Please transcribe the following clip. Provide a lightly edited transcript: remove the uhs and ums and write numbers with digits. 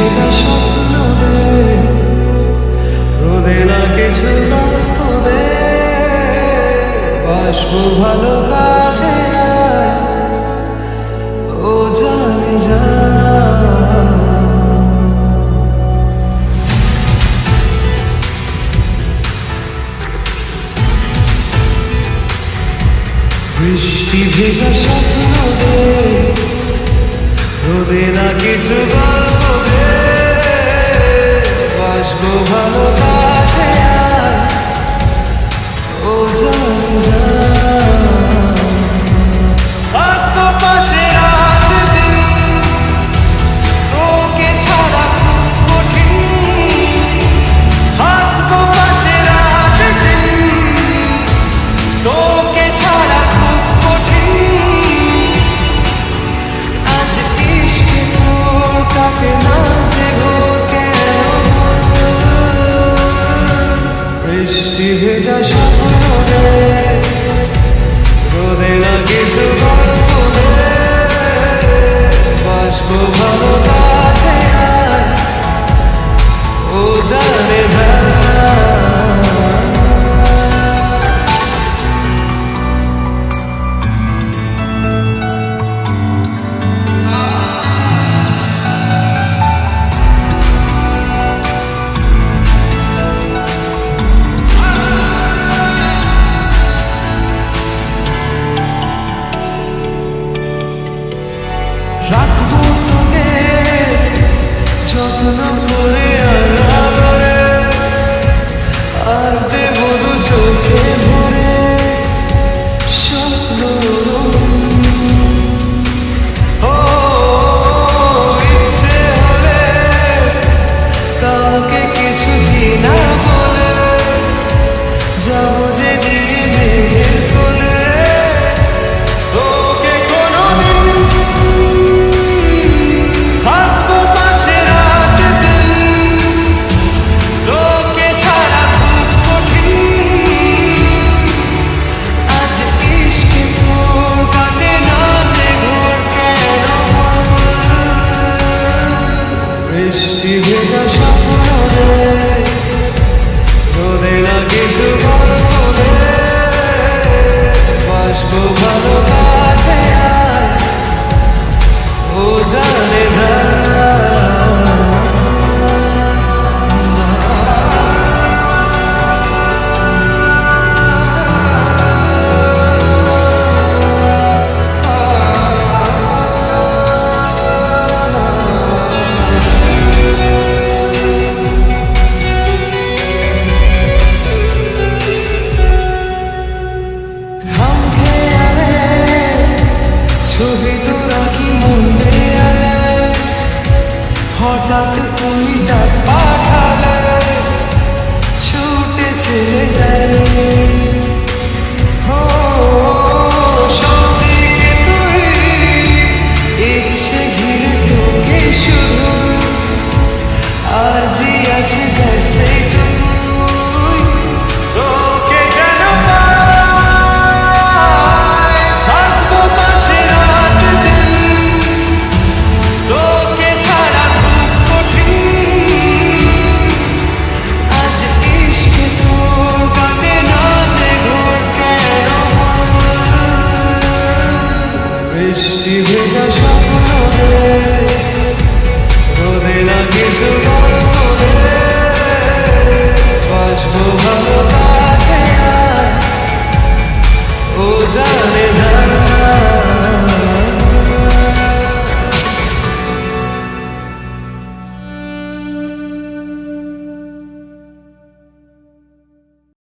ভেজা স্বপ্ন দে, রোদে না কিছু গল্প দে, বাসবো ভালো কাছে আয়, ও জানে যা। বৃষ্টি ভেজা স্বপ্ন দে, রোদে না কিছু গল্প দে, বাসবো ভালো কাছে আয়, ও জানে যা। থাকবো পাশে রাত দিন, তোকে ছাড়া খুব কঠিন। থাকবো পাশে রাত দিন, তোকে ছাড়া খুব কঠিন। আজ ইশকে তোর কাটে না যে গো কেন। বৃষ্টি ভেজা স্বপ্ন দে, রোদে না কিছু গল্প দে, বাসবো ভালো কাছে আয়, ও জানে যা। রাখবো তোকে যত্ন করে আর আদরে, আর দেবো দু চোখে ভরে স্বপ্ন। ও ইচ্ছে হলে কাউকে কিছু না বলে যাবো যে নিয়ে মেঘের কোলে। তোকে কোনোদিন থাকবো পাশে রাত দিন, তোকে ছাড়া খুব কঠিন। আজ ইশকে তোর কাটে না যে ঘোর কেন। বৃষ্টি ভেজা স্বপ্ন দে, রোদে না কিছু গল্প দে, বাসবো ভালো কাছে আয়, ও জানে